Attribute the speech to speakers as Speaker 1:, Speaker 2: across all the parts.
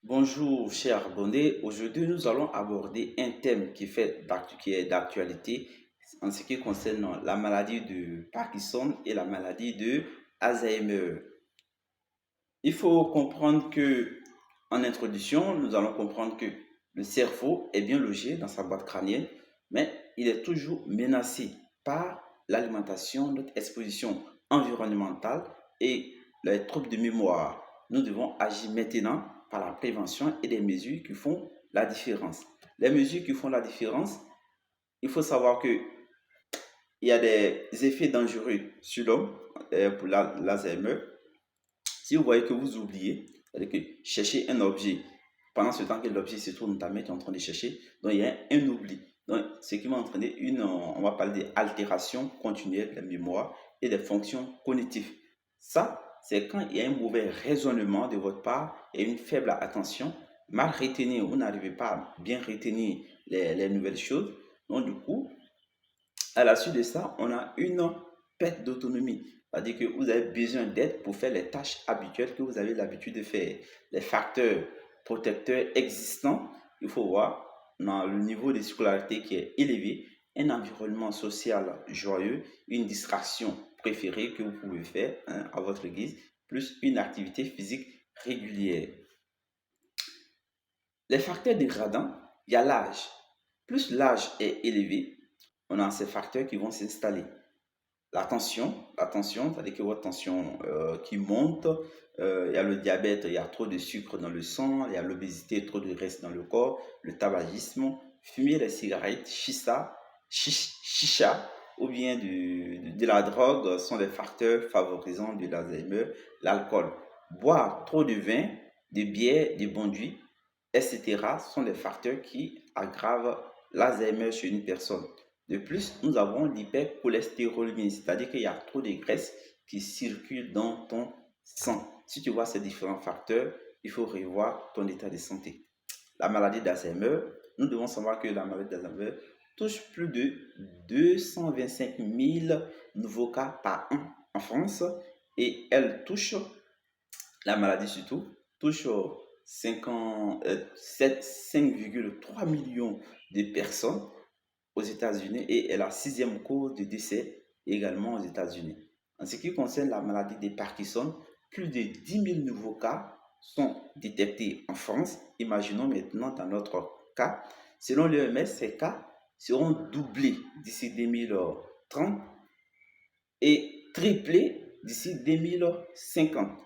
Speaker 1: Bonjour, cher abonnés. Aujourd'hui, nous allons aborder un thème qui est d'actualité en ce qui concerne la maladie de Parkinson et la maladie de Alzheimer. Il faut comprendre que, en introduction, nous allons comprendre que le cerveau est bien logé dans sa boîte crânienne, mais il est toujours menacé par l'alimentation, notre exposition environnementale et les troubles de mémoire. Nous devons agir maintenant par la prévention et des mesures qui font la différence. Les mesures qui font la différence, il faut savoir que il y a des effets dangereux sur l'homme pour l'Alzheimer. Si vous voyez que vous oubliez, c'est-à-dire que chercher un objet, pendant ce temps que l'objet se trouve dans ta main, tu es en train de chercher, donc il y a un oubli. Donc, ce qui va entraîner on va parler d'altération continuelle de la mémoire et des fonctions cognitives. Ça, c'est quand il y a un mauvais raisonnement de votre part et une faible attention, mal retenir, vous n'arrivez pas à bien retenir les nouvelles choses. Donc, du coup, à la suite de ça, on a une perte d'autonomie. C'est-à-dire que vous avez besoin d'aide pour faire les tâches habituelles que vous avez l'habitude de faire. Les facteurs protecteurs existants, il faut voir dans le niveau de scolarité qui est élevé, un environnement social joyeux, une distraction préférée que vous pouvez faire à votre guise, plus une activité physique régulière. Les facteurs dégradants, il y a l'âge. Plus l'âge est élevé, on a ces facteurs qui vont s'installer. La tension, c'est-à-dire que votre tension qui monte, il y a le diabète, il y a trop de sucre dans le sang, il y a l'obésité, trop de graisse dans le corps, le tabagisme, fumer les cigarettes, chicha ou bien de la drogue sont des facteurs favorisant de l'Alzheimer, l'alcool. Boire trop de vin, de bière, de bonduits, etc. sont des facteurs qui aggravent l'Alzheimer chez une personne. De plus, nous avons l'hypercholestérolémie, c'est-à-dire qu'il y a trop de graisse qui circule dans ton sang. Si tu vois ces différents facteurs, il faut revoir ton état de santé. La maladie d'Alzheimer, nous devons savoir que la maladie d'Alzheimer touche plus de 225 000 nouveaux cas par an en France et elle touche, la maladie surtout, touche 5,3 millions de personnes aux États-Unis et est la sixième cause de décès également aux États-Unis. En ce qui concerne la maladie de Parkinson, plus de 10 000 nouveaux cas sont détectés en France. Imaginons maintenant dans notre cas, selon l'OMS, ces cas seront doublés d'ici 2030 et triplés d'ici 2050.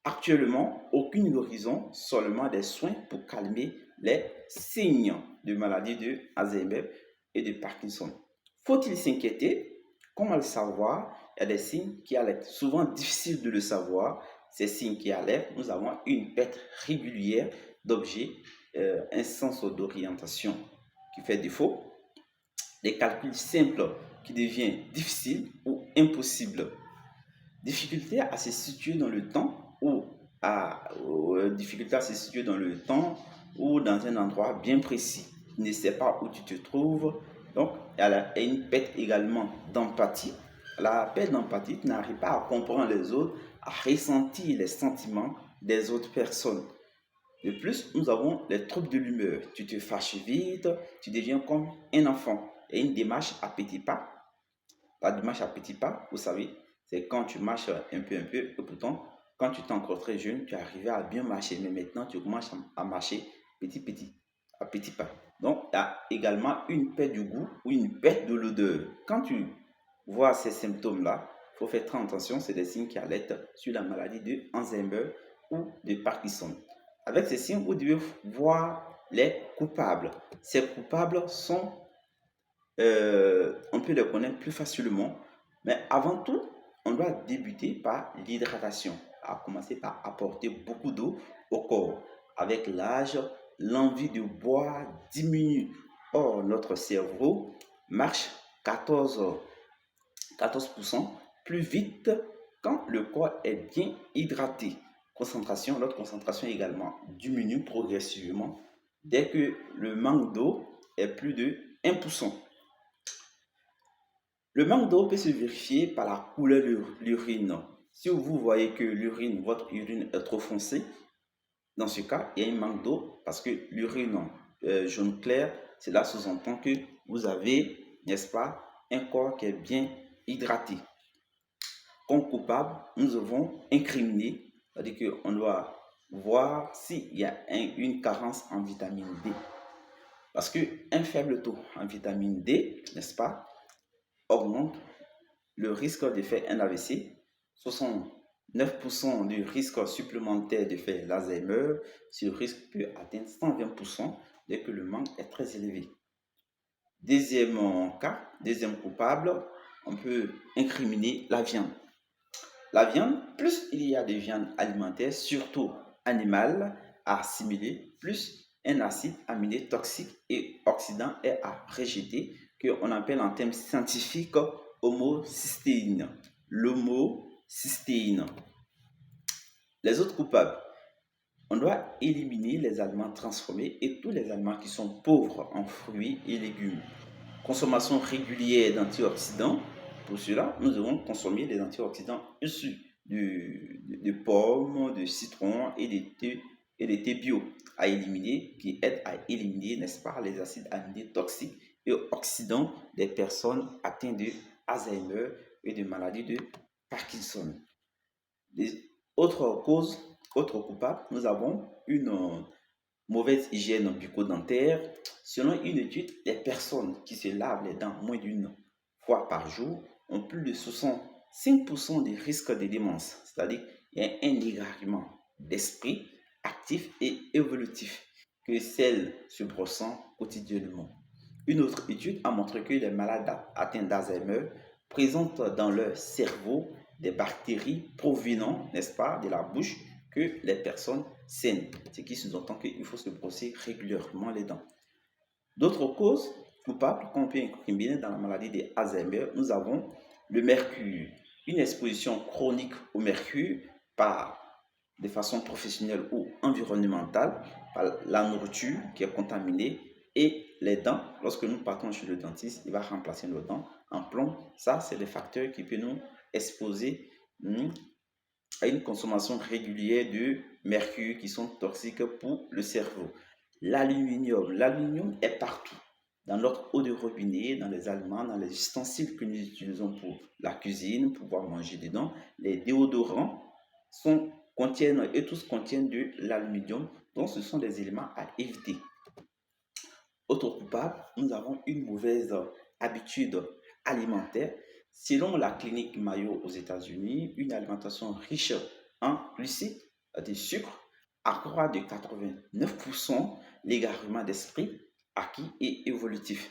Speaker 1: Actuellement, aucune guérison, seulement des soins pour calmer les signes de maladie de Alzheimer et de Parkinson. Faut-il s'inquiéter? Comment le savoir? Il y a des signes qui alertent. Souvent difficile de le savoir. Ces signes qui alertent, nous avons une perte régulière d'objets, un sens d'orientation qui fait défaut, des calculs simples qui deviennent difficiles ou impossibles, difficulté à se situer dans le temps difficulté à se situer dans le temps ou dans un endroit bien précis. Tu ne sais pas où tu te trouves. Donc, il y a une perte également d'empathie. La perte d'empathie, tu n'arrives pas à comprendre les autres, à ressentir les sentiments des autres personnes. De plus, nous avons les troubles de l'humeur. Tu te fâches vite, tu deviens comme un enfant. Et une démarche à petits pas. La démarche à petits pas, vous savez, c'est quand tu marches un peu, et pourtant, quand tu étais encore très jeune, tu arrivais à bien marcher, mais maintenant, tu commences à marcher à petits pas. Donc, il y a également une perte du goût ou une perte de l'odeur. Quand tu vois ces symptômes-là, il faut faire très attention, c'est des signes qui alertent sur la maladie de Alzheimer ou de Parkinson. Avec ces signes, vous devez voir les coupables. Ces coupables sont on peut les connaître plus facilement. Mais avant tout, on doit débuter par l'hydratation, à commencer par apporter beaucoup d'eau au corps. Avec l'âge, l'envie de boire diminue. Or, notre cerveau marche 14% plus vite quand le corps est bien hydraté. Notre concentration également diminue progressivement dès que le manque d'eau est plus de 1%. Le manque d'eau peut se vérifier par la couleur de l'urine. Si vous voyez que votre urine est trop foncée, Dans ce cas, il y a un manque d'eau parce que l'urine jaune clair, cela sous-entend que vous avez, n'est-ce pas, un corps qui est bien hydraté. Comme coupable, nous devons incriminer, c'est-à-dire qu'on doit voir s'il y a une carence en vitamine D. Parce qu'un faible taux en vitamine D, n'est-ce pas, augmente le risque de faire un AVC, 69% du risque supplémentaire de faire l'Alzheimer, ce risque peut atteindre 120% dès que le manque est très élevé. Deuxième cas, deuxième coupable, on peut incriminer la viande. La viande, plus il y a de viande alimentaire, surtout animale, à assimiler, plus un acide aminé toxique et oxydant est à rejeter, qu'on appelle en termes scientifiques homocystéine. L'homocystéine. Les autres coupables, on doit éliminer les aliments transformés et tous les aliments qui sont pauvres en fruits et légumes. Consommation régulière d'antioxydants. Pour cela, nous devons consommer des antioxydants issus de pommes, de citron et des thés bio à éliminer, qui aident à éliminer, n'est-ce pas, les acides aminés toxiques et oxydants des personnes atteintes de Alzheimer et de maladie de Parkinson. Les autres causes, autres coupables, nous avons une mauvaise hygiène bucco-dentaire. Selon une étude, les personnes qui se lavent les dents moins d'une fois par jour ont plus de 65% de risque de démence. C'est-à-dire qu'il y a un égarement d'esprit actif et évolutif que celles se brossant quotidiennement. Une autre étude a montré que les malades atteints d'Alzheimer présentent dans leur cerveau des bactéries provenant, n'est-ce pas, de la bouche que les personnes saines, ce qui sous-entend qu'il faut se brosser régulièrement les dents. D'autres causes coupables qu'on peut incriminer dans la maladie d'Alzheimer, nous avons le mercure, une exposition chronique au mercure de façon professionnelle ou environnementale, par la nourriture qui est contaminée et les dents. Lorsque nous partons chez le dentiste, il va remplacer nos dents en plomb. Ça, c'est des facteurs qui peuvent nous exposer à une consommation régulière de mercure qui sont toxiques pour le cerveau. L'aluminium est partout. Dans notre eau de robinet, dans les aliments, dans les ustensiles que nous utilisons pour la cuisine, pour pouvoir manger dedans. Les déodorants contiennent de l'aluminium, donc ce sont des éléments à éviter. Autre coupable, nous avons une mauvaise habitude alimentaire. Selon la clinique Mayo aux États-Unis, une alimentation riche en glucides, de sucre, accroît de 89% l'égarement d'esprit acquis et évolutif.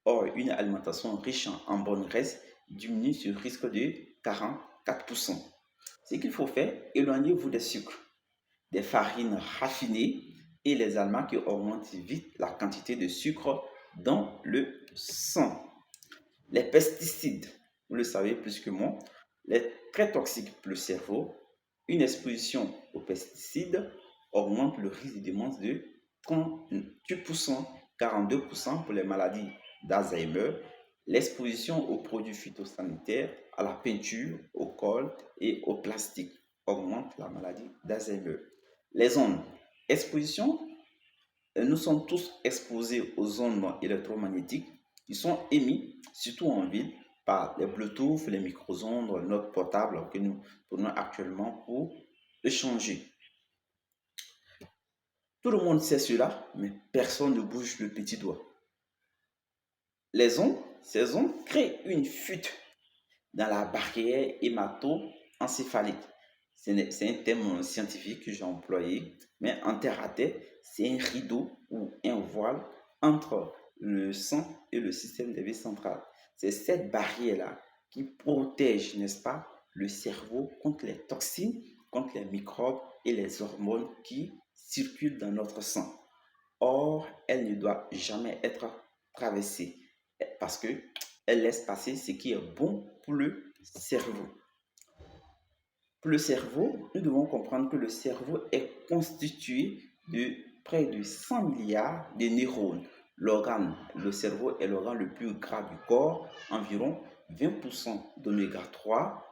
Speaker 1: Or, une alimentation riche en bonnes graisses diminue ce risque de 44%. Ce qu'il faut faire, éloignez-vous des sucres, des farines raffinées et les aliments qui augmentent vite la quantité de sucre dans le sang. Les pesticides, vous le savez plus que moi, est très toxique pour le cerveau. Une exposition aux pesticides augmente le risque de démence de 38%, 42% pour les maladies d'Alzheimer. L'exposition aux produits phytosanitaires, à la peinture, au colle et au plastique augmente la maladie d'Alzheimer. Les ondes. Exposition, nous sommes tous exposés aux ondes électromagnétiques qui sont émises, surtout en ville, par les Bluetooth, les micro-ondes, notre portable que nous prenons actuellement pour échanger. Tout le monde sait cela, mais personne ne bouge le petit doigt. Ces ondes créent une fuite dans la barrière hémato-encéphalique. C'est un terme scientifique que j'ai employé, mais en terre à terre, c'est un rideau ou un voile entre le sang et le système nerveux central. C'est cette barrière-là qui protège, n'est-ce pas, le cerveau contre les toxines, contre les microbes et les hormones qui circulent dans notre sang. Or, elle ne doit jamais être traversée parce qu'elle laisse passer ce qui est bon pour le cerveau. Pour le cerveau, nous devons comprendre que le cerveau est constitué de près de 100 milliards de neurones. Le cerveau est l'organe le plus gras du corps, environ 20% d'oméga 3,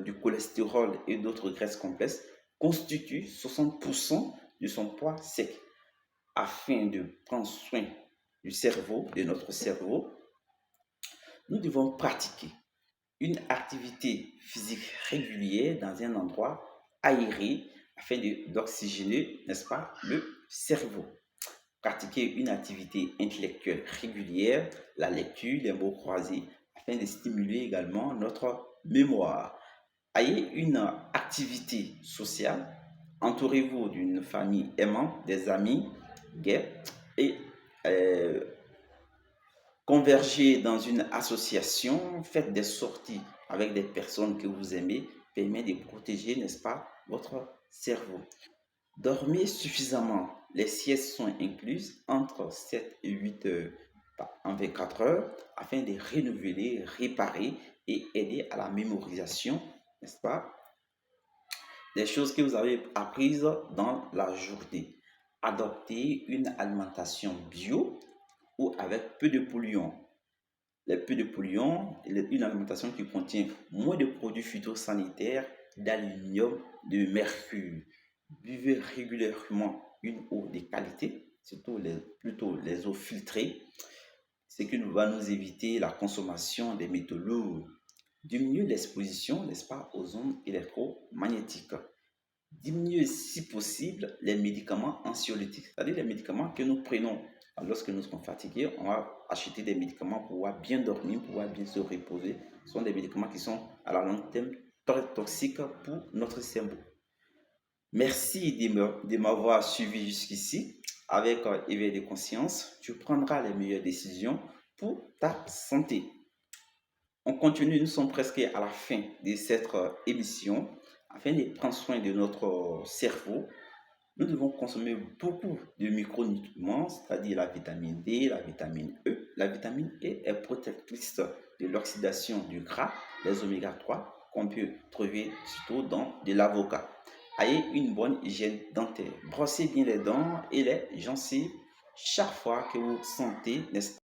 Speaker 1: du cholestérol et d'autres graisses complexes constituent 60% de son poids sec. Afin de prendre soin du cerveau, de notre cerveau, nous devons pratiquer une activité physique régulière dans un endroit aéré afin d'oxygéner, n'est-ce pas, le cerveau. Pratiquer une activité intellectuelle régulière, la lecture, les mots croisés, afin de stimuler également notre mémoire. Ayez une activité sociale, entourez-vous d'une famille aimante, des amis gays et euh, convergez dans une association, faites des sorties avec des personnes que vous aimez, permet de protéger, n'est-ce pas, votre cerveau. Dormez suffisamment. Les siestes sont incluses entre 7 et 8 heures en 24 heures afin de renouveler, réparer et aider à la mémorisation, n'est-ce pas, des choses que vous avez apprises dans la journée. Adoptez une alimentation bio ou avec peu de polluants. Les peu de polluants, une alimentation qui contient moins de produits phytosanitaires, d'aluminium, de mercure. Buvez régulièrement une eau de qualité, plutôt les eaux filtrées, ce qui va nous éviter la consommation des métaux lourds. Diminuer l'exposition, n'est-ce pas, aux ondes électromagnétiques. Diminuer si possible les médicaments anxiolytiques, c'est-à-dire les médicaments que nous prenons lorsque nous sommes fatigués. On va acheter des médicaments pour pouvoir bien dormir, pour pouvoir bien se reposer. Ce sont des médicaments qui sont à la longue terme très toxiques pour notre cerveau. Merci de m'avoir suivi jusqu'ici. Avec éveil de conscience, tu prendras les meilleures décisions pour ta santé. On continue, nous sommes presque à la fin de cette émission. Afin de prendre soin de notre cerveau, nous devons consommer beaucoup de micronutriments, c'est-à-dire la vitamine D, la vitamine E. La vitamine E est protectrice de l'oxydation du gras, les oméga 3 qu'on peut trouver surtout dans de l'avocat. Ayez une bonne hygiène dentaire. Brossez bien les dents et les gencives chaque fois que vous sentez, n'est-ce